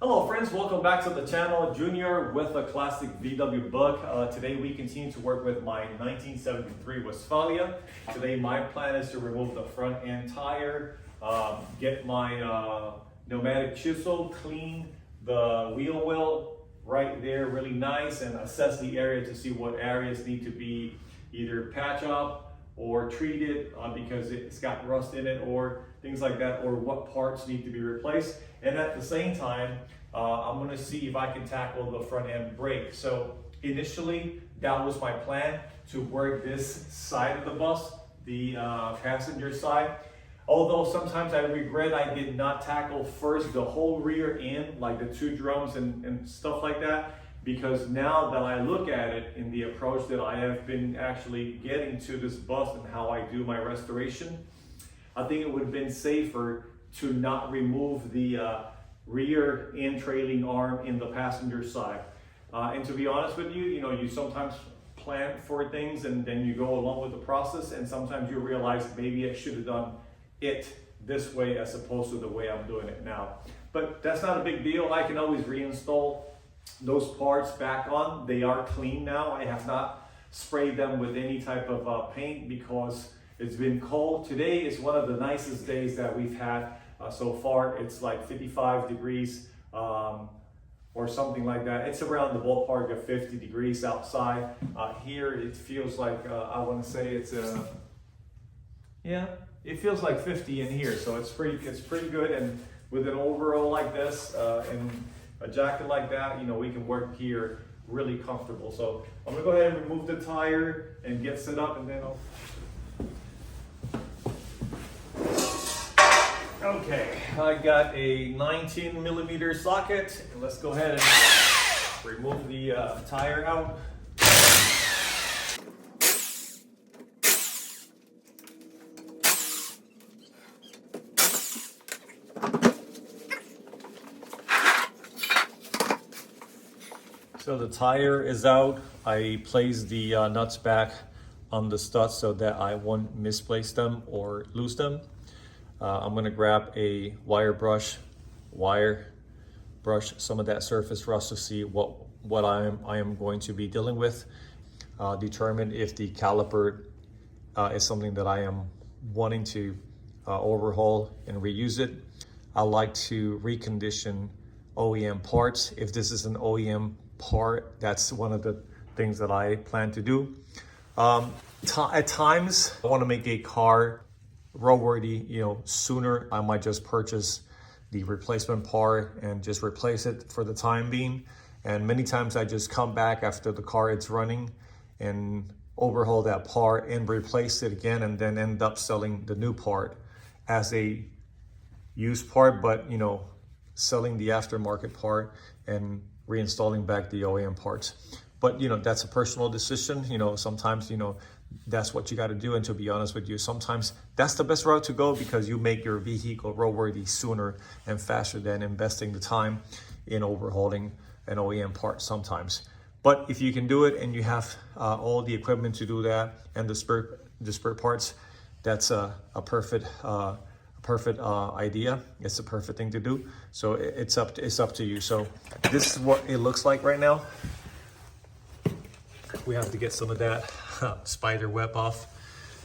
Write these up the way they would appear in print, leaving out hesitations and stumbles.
Hello friends, welcome back to the channel. Junior with a classic VW Bug. Today we continue to work with my 1973 Westfalia. Today my plan is to remove the front end tire, get my pneumatic chisel, clean the wheel well right there really nice, and assess the area to see what areas need to be either patch up or treated because it's got rust in it or things like that, or what parts need to be replaced. And at the same time, I'm going to see if I can tackle the front end brake. So initially, that was my plan, to work this side of the bus, the passenger side. Although sometimes I regret I did not tackle first the whole rear end, like the two drums and stuff like that, because now that I look at it in the approach that I have been actually getting to this bus and how I do my restoration, I think it would have been safer to not remove the rear end trailing arm in the passenger side. And to be honest with you, you sometimes plan for things and then you go along with the process, and sometimes you realize maybe I should have done it this way as opposed to the way I'm doing it now. But that's not a big deal. I can always reinstall those parts back on. They are clean now. I have not sprayed them with any type of paint because it's been cold. Today is one of the nicest days that we've had so far. It's like 55 degrees or something like that. It's around the ballpark of 50 degrees outside. Here it feels like, I want to say it's it feels like 50 in here. So it's pretty good. And with an overall like this and a jacket like that, we can work here really comfortable. So I'm gonna go ahead and remove the tire and get set up, and then Okay, I got a 19 millimeter socket. Let's go ahead and remove the tire out. So the tire is out. I placed the nuts back on the studs so that I won't misplace them or lose them. I'm gonna grab a wire brush some of that surface rust to see what I am going to be dealing with. Determine if the caliper is something that I am wanting to overhaul and reuse it. I like to recondition OEM parts. If this is an OEM part, that's one of the things that I plan to do. At times, I want to make a car roadworthy, sooner. I might just purchase the replacement part and just replace it for the time being. And many times I just come back after the car is running and overhaul that part and replace it again, and then end up selling the new part as a used part, but selling the aftermarket part and reinstalling back the OEM parts. But that's a personal decision. Sometimes that's what you got to do. And to be honest with you, sometimes that's the best route to go, because you make your vehicle roadworthy sooner and faster than investing the time in overhauling an OEM part sometimes. But if you can do it and you have all the equipment to do that and the spare parts, that's a perfect idea. It's a perfect thing to do. So it's up to you. So this is what it looks like right now. We have to get some of that spider web off,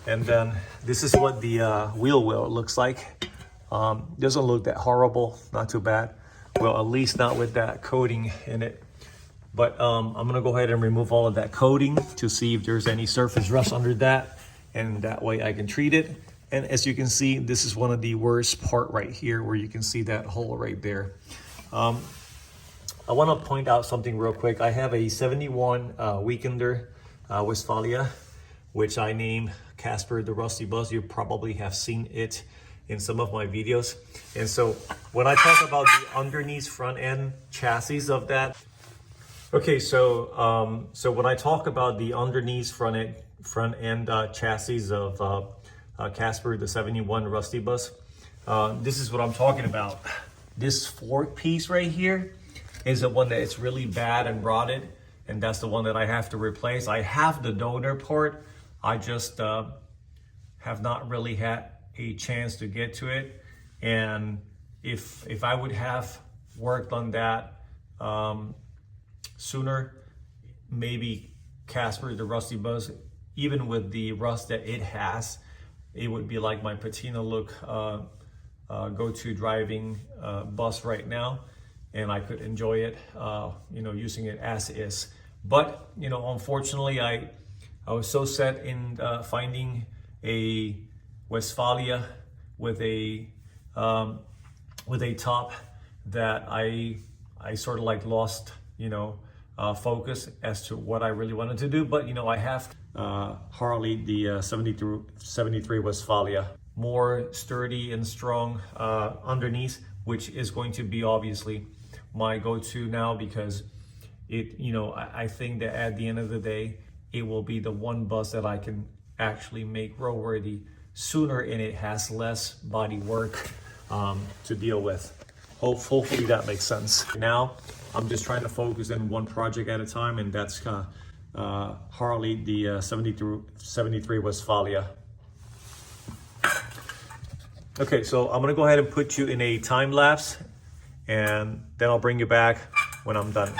and then this is what the wheel well looks like. Doesn't look that horrible, not too bad. Well, at least not with that coating in it. But I'm gonna go ahead and remove all of that coating to see if there's any surface rust under that, and that way I can treat it. And as you can see, this is one of the worst part right here, where you can see that hole right there. I want to point out something real quick. I have a 71 Weekender Westfalia, which I named Casper the Rusty Bus. You probably have seen it in some of my videos. And so when I talk about the underneath front end chassis of that, okay, so when I talk about the underneath front end chassis of Casper the 71 Rusty Bus, this is what I'm talking about. This fork piece right here is the one that is really bad and rotted, and that's the one that I have to replace. I have the donor part. I just have not really had a chance to get to it. And if I would have worked on that sooner, maybe Casper, the Rusty Bus, even with the rust that it has, it would be like my patina look go-to driving bus right now, and I could enjoy it, using it as is. But unfortunately, I was so set in finding a Westfalia with a top that I sort of like lost focus as to what I really wanted to do. But I have Harley, the 73 Westfalia, more sturdy and strong underneath, which is going to be obviously my go-to now, because it, I think that at the end of the day, it will be the one bus that I can actually make roadworthy sooner, and it has less body work to deal with. Hopefully that makes sense. Now, I'm just trying to focus in one project at a time, and that's Harley, the 73 Westfalia. Okay, so I'm gonna go ahead and put you in a time lapse, and then I'll bring you back when I'm done.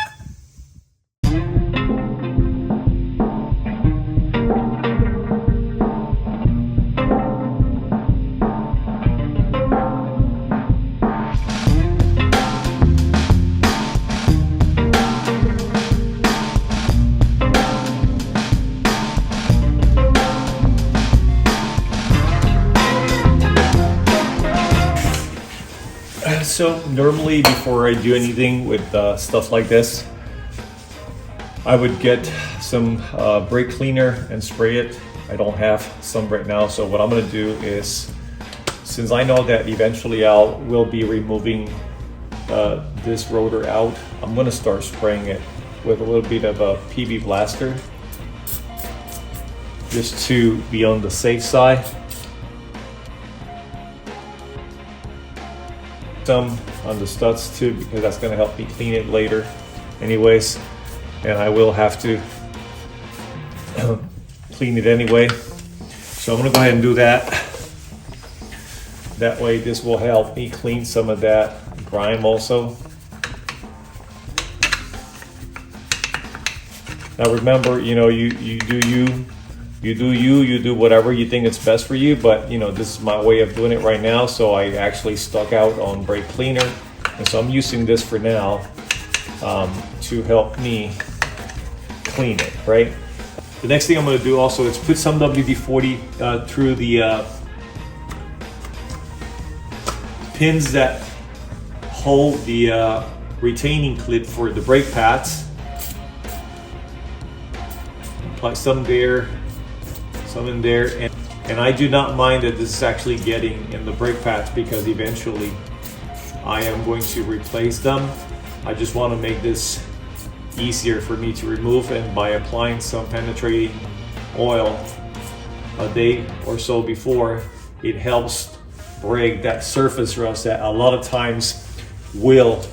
So normally before I do anything with stuff like this, I would get some brake cleaner and spray it. I don't have some right now, so what I'm gonna do is, since I know that eventually will be removing this rotor out, I'm gonna start spraying it with a little bit of a PB blaster, just to be on the safe side. Some on the studs too, because that's going to help me clean it later anyways, and I will have to clean it anyway, so I'm going to go ahead and do that. That way this will help me clean some of that grime also. Now remember, you do whatever you think it's best for you, but this is my way of doing it right now, so I actually stuck out on brake cleaner, and so I'm using this for now to help me clean it, right? The next thing I'm going to do also is put some WD-40 through the pins that hold the retaining clip for the brake pads. Apply some there, some in there, and I do not mind that this is actually getting in the brake pads, because eventually I am going to replace them. I just want to make this easier for me to remove, and by applying some penetrating oil a day or so before, it helps break that surface rust that a lot of times will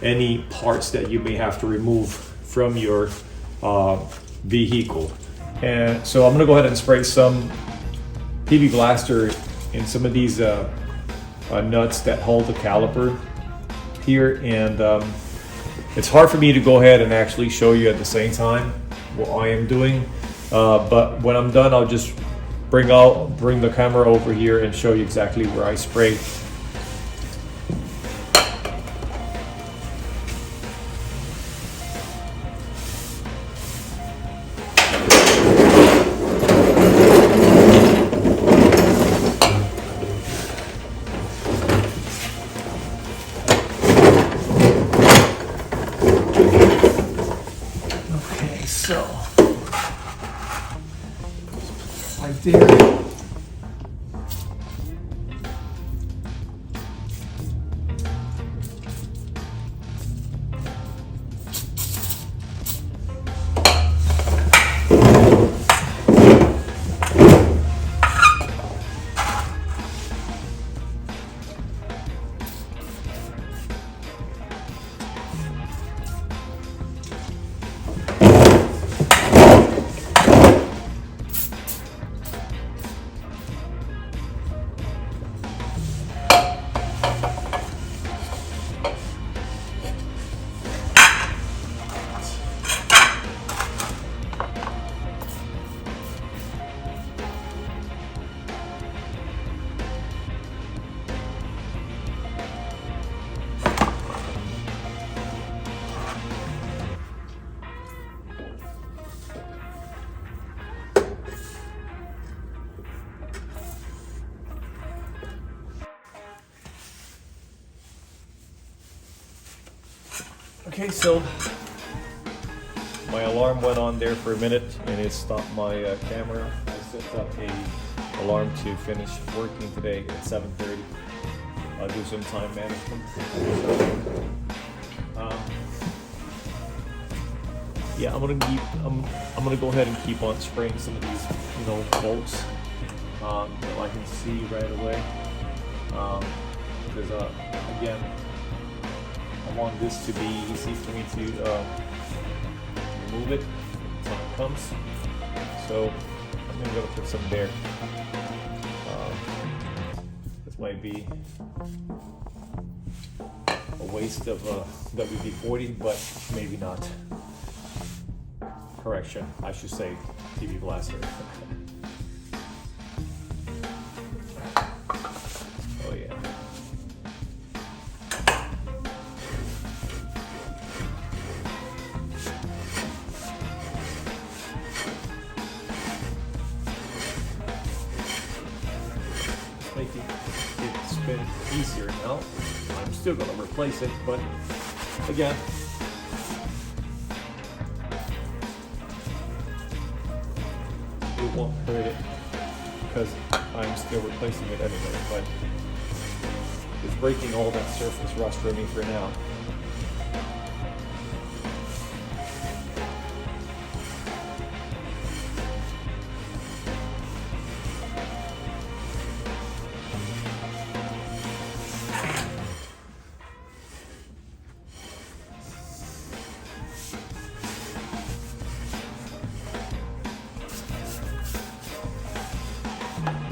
any parts that you may have to remove from your vehicle. And so I'm gonna go ahead and spray some PB Blaster in some of these nuts that hold the caliper here, and it's hard for me to go ahead and actually show you at the same time what I am doing, but when I'm done, I'll just bring the camera over here and show you exactly where I spray. So, right there. Okay, so my alarm went on there for a minute and it stopped my camera. I set up a alarm to finish working today at 7:30. I'll do some time management. Yeah, I'm gonna go ahead and keep on spraying some of these, bolts that I can see right away. Because again, I want this to be easy for me to remove it when it comes. So I'm gonna put some there. This might be a waste of WD-40, but maybe not. Correction, I should say PB blaster. Oh yeah. Making it spin easier now. I'm still gonna replace it, but again, it won't hurt it because I'm still replacing it anyway, but it's breaking all that surface rust for me for now.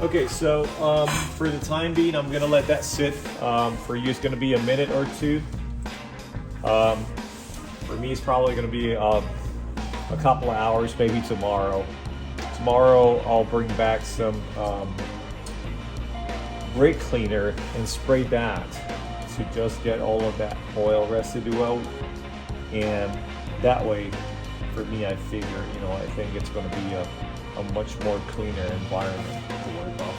Okay, so for the time being, I'm gonna let that sit. For you, it's gonna be a minute or two. For me, it's probably gonna be a couple of hours, maybe tomorrow. Tomorrow, I'll bring back some brake cleaner and spray that to just get all of that oil residue out. And that way, for me, I figure, I think it's gonna be a much more cleaner environment to work off.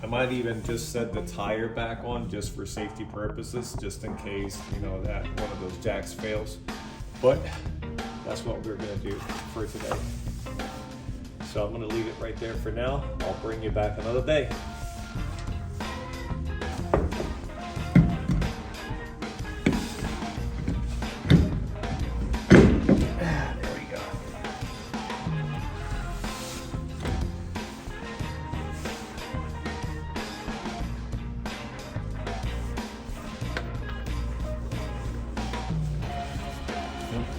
I might even just set the tire back on just for safety purposes, just in case, that one of those jacks fails. But that's what we're gonna do for today. So I'm gonna leave it right there for now. I'll bring you back another day.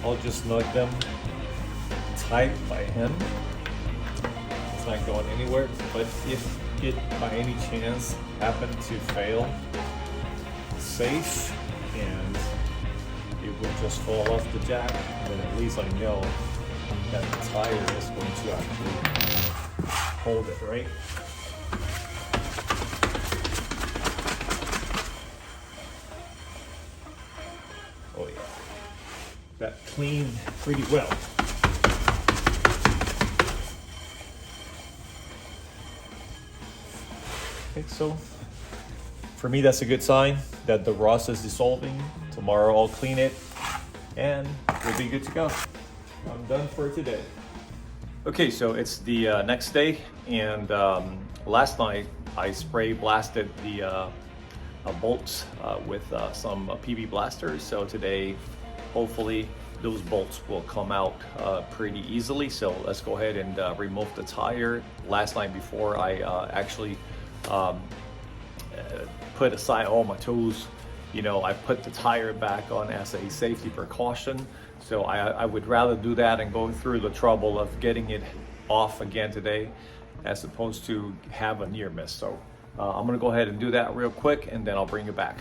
I'll just snug them tight by hand. It's not going anywhere, but if it by any chance happened to fail, safe, and it would just fall off the jack, then at least I know that the tire is going to actually hold it, right? Oh yeah. That cleaned pretty well. Okay, so for me, that's a good sign that the rust is dissolving. Tomorrow I'll clean it and we'll be good to go. I'm done for today. Okay, so it's the next day, and last night I spray blasted the bolts with some PB blasters. So today, hopefully those bolts will come out pretty easily. So let's go ahead and remove the tire. Last night before I actually put aside all my tools, I put the tire back on as a safety precaution. So I would rather do that and go through the trouble of getting it off again today as opposed to have a near miss. So I'm gonna go ahead and do that real quick and then I'll bring it back.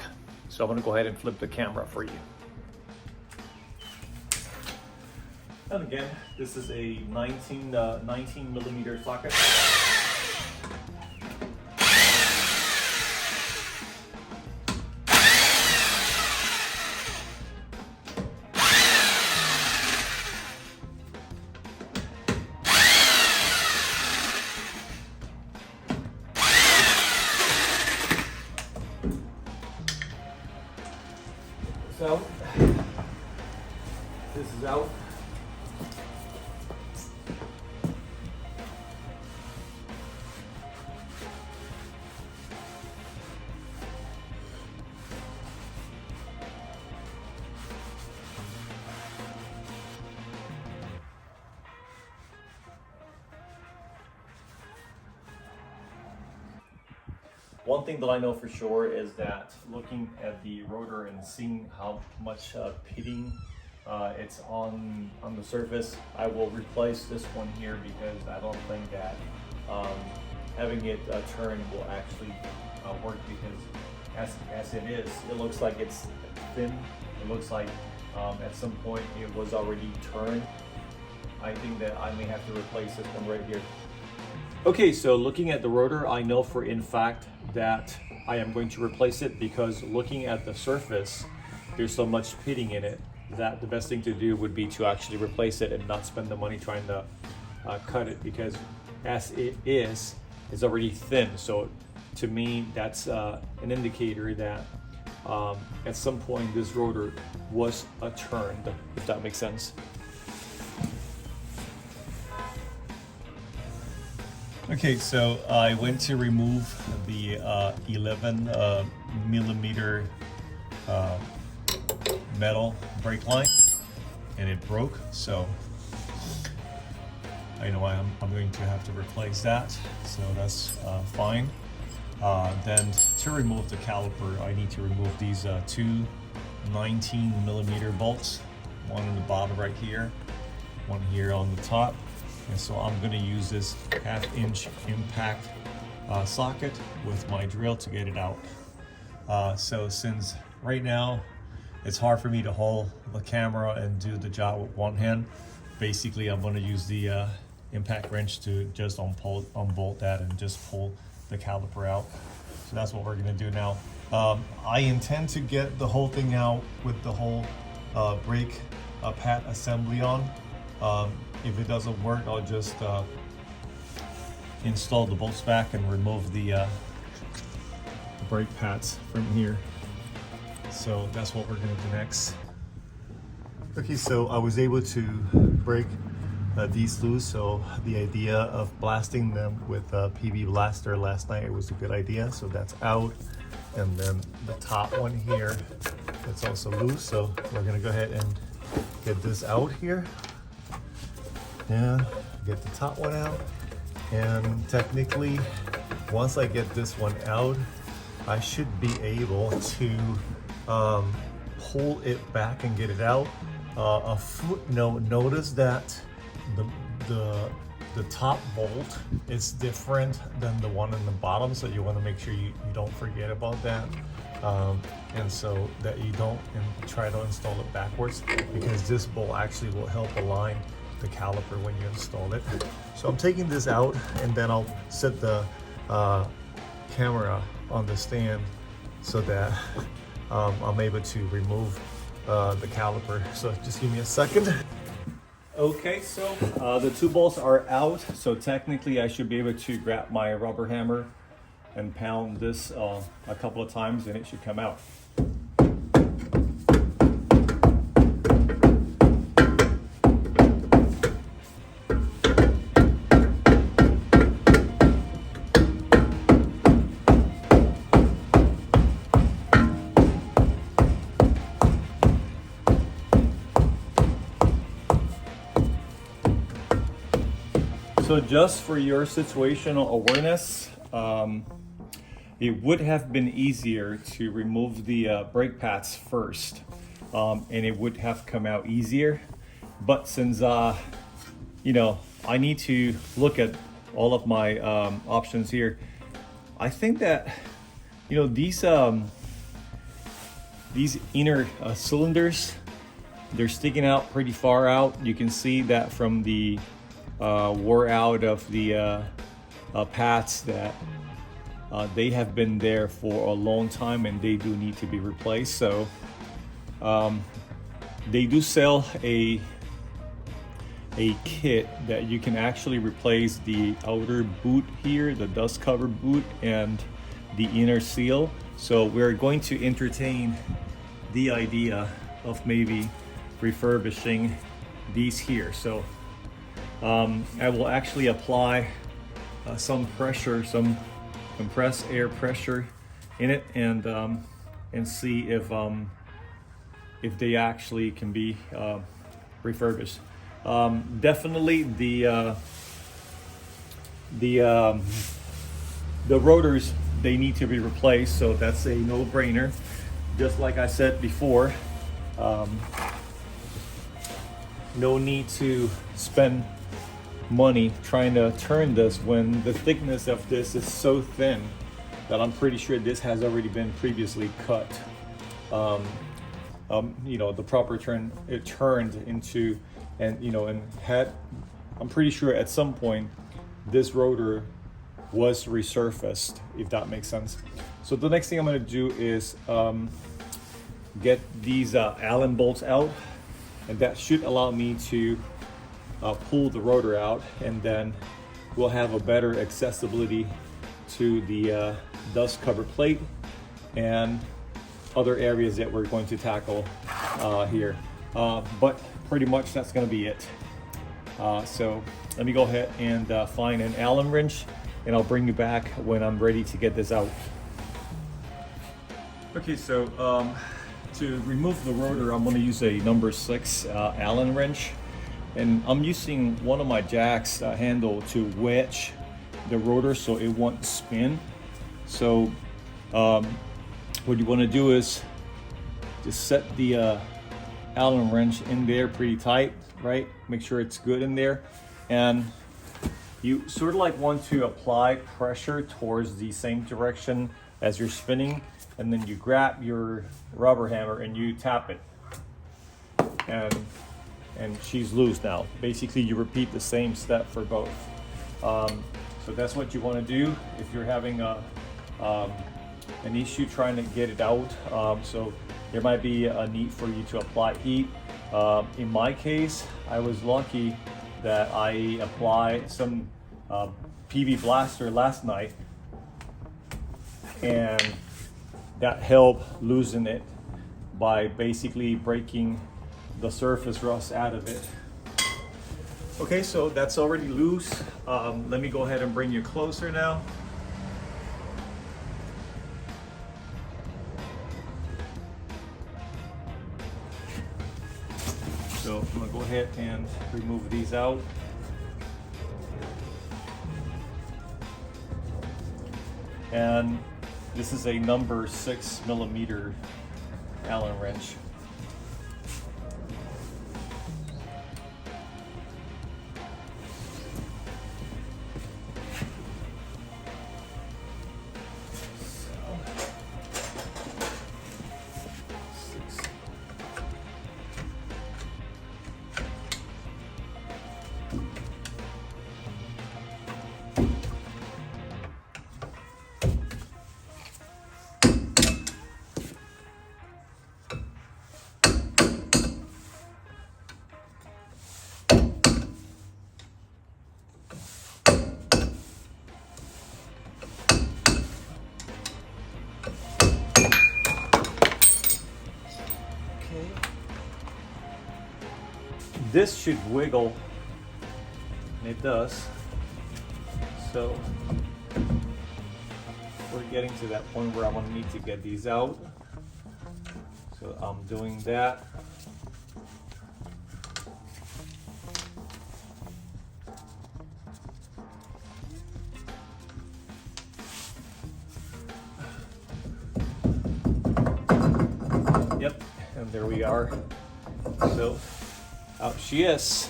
So I'm gonna go ahead and flip the camera for you. And again, this is a 19 millimeter socket. out. This is out. One thing that I know for sure is that looking at the rotor and seeing how much pitting it's on the surface, I will replace this one here because I don't think that having it turn will actually work, because as it is, it looks like it's thin. It looks like at some point it was already turned. I think that I may have to replace this one right here. Okay, so looking at the rotor, I know for in fact that I am going to replace it, because looking at the surface, there's so much pitting in it that the best thing to do would be to actually replace it and not spend the money trying to cut it, because as it is, it's already thin. So to me, that's an indicator that at some point this rotor was turned, if that makes sense. Okay, so I went to remove the 11 millimeter metal brake line, and it broke. So I know I'm going to have to replace that. So that's fine. Then to remove the caliper, I need to remove these two 19 millimeter bolts, one on the bottom right here, one here on the top. And so I'm going to use this 1/2 inch impact socket with my drill to get it out. So since right now it's hard for me to hold the camera and do the job with one hand, basically I'm going to use the impact wrench to just unbolt that and just pull the caliper out. So that's what we're going to do now. I intend to get the whole thing out with the whole brake pad assembly on. If it doesn't work, I'll just install the bolts back and remove the brake pads from here. So that's what we're going to do next. Okay, so I was able to break these loose. So the idea of blasting them with a PV blaster last night, it was a good idea. So that's out. And then the top one here, it's also loose. So we're going to go ahead and get this out here. And get the top one out, and technically once I get this one out, I should be able to pull it back and get it out. A footnote, notice that the top bolt is different than the one in the bottom, so you want to make sure you don't forget about that, and so that you don't try to install it backwards, because this bolt actually will help align the caliper when you install it. So I'm taking this out, and then I'll set the camera on the stand so that I'm able to remove the caliper. So just give me a second. Okay, so the two bolts are out, so technically I should be able to grab my rubber hammer and pound this a couple of times, and it should come out. So just for your situational awareness, it would have been easier to remove the brake pads first, and it would have come out easier. But since, you know, I need to look at all of my options here, I think that, you know, these inner cylinders, they're sticking out pretty far out. You can see that from the wore out of the pads that they have been there for a long time, and they do need to be replaced. So they do sell a kit that you can actually replace the outer boot here, the dust cover boot, and the inner seal. So we're going to entertain the idea of maybe refurbishing these here. So I will actually apply some pressure, some compressed air pressure in it, and see if they actually can be refurbished. Definitely the rotors, they need to be replaced, so that's a no-brainer. Just like I said before, no need to spend money trying to turn this when the thickness of this is so thin that I'm pretty sure this has already been previously cut. You know, the proper turn, it turned into, and you know, and had, I'm pretty sure at some point this rotor was resurfaced, if that makes sense. So the next thing I'm going to do is get these Allen bolts out, and that should allow me to pull the rotor out, and then we'll have a better accessibility to the dust cover plate and other areas that we're going to tackle here. But pretty much that's going to be it. So let me go ahead and find an Allen wrench, and I'll bring you back when I'm ready to get this out. Okay, so to remove the rotor, I'm going to use a number 6 Allen wrench, and I'm using one of my jacks handle to wedge the rotor so it won't spin. So what you want to do is just set the Allen wrench in there pretty tight, right? Make sure it's good in there, and you sort of like want to apply pressure towards the same direction as you're spinning, and then you grab your rubber hammer and you tap it, and she's loose now. Basically, you repeat the same step for both. So that's what you want to do if you're having an issue trying to get it out. So there might be a need for you to apply heat. In my case, I was lucky that I applied some PV Blaster last night, and that helped loosen it by basically breaking the surface rust out of it. Okay, so that's already loose. Let me go ahead and bring you closer now. So I'm gonna go ahead and remove these out. And this is a number 6mm Allen wrench. This should wiggle, and it does. So we're getting to that point where I'm gonna need to get these out. So I'm doing that. Yep, and there we are. So out she is,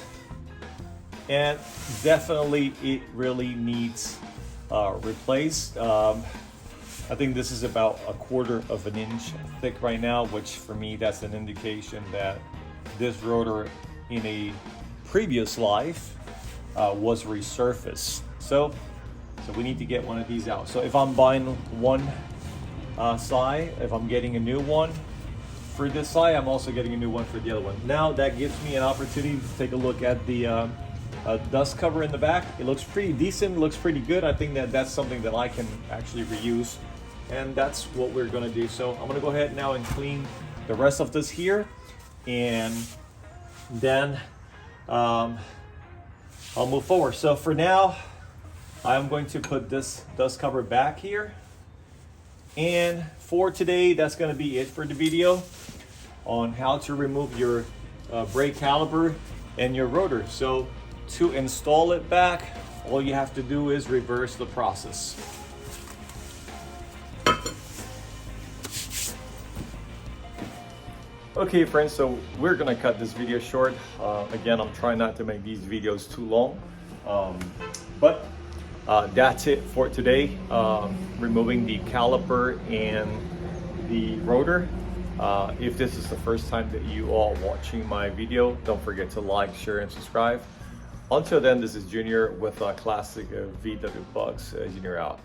and definitely it really needs replaced. I think this is about 1/4 of an inch thick right now, which for me that's an indication that this rotor in a previous life was resurfaced. So we need to get one of these out. So if I'm buying one side, if I'm getting a new one for this side, I'm also getting a new one for the other one. Now that gives me an opportunity to take a look at the dust cover in the back. It looks pretty decent, looks pretty good. I think that that's something that I can actually reuse, and that's what we're gonna do. So I'm gonna go ahead now and clean the rest of this here, and then I'll move forward. So for now, I'm going to put this dust cover back here. And for today, that's going to be it for the video on how to remove your brake caliper and your rotor. So to install it back, all you have to do is reverse the process. Okay friends, so we're gonna cut this video short. Again, I'm trying not to make these videos too long, but that's it for today. Removing the caliper and the rotor. If this is the first time that you are watching my video, don't forget to like, share, and subscribe. Until then, this is Junior with Classic VW Bugs. Junior out.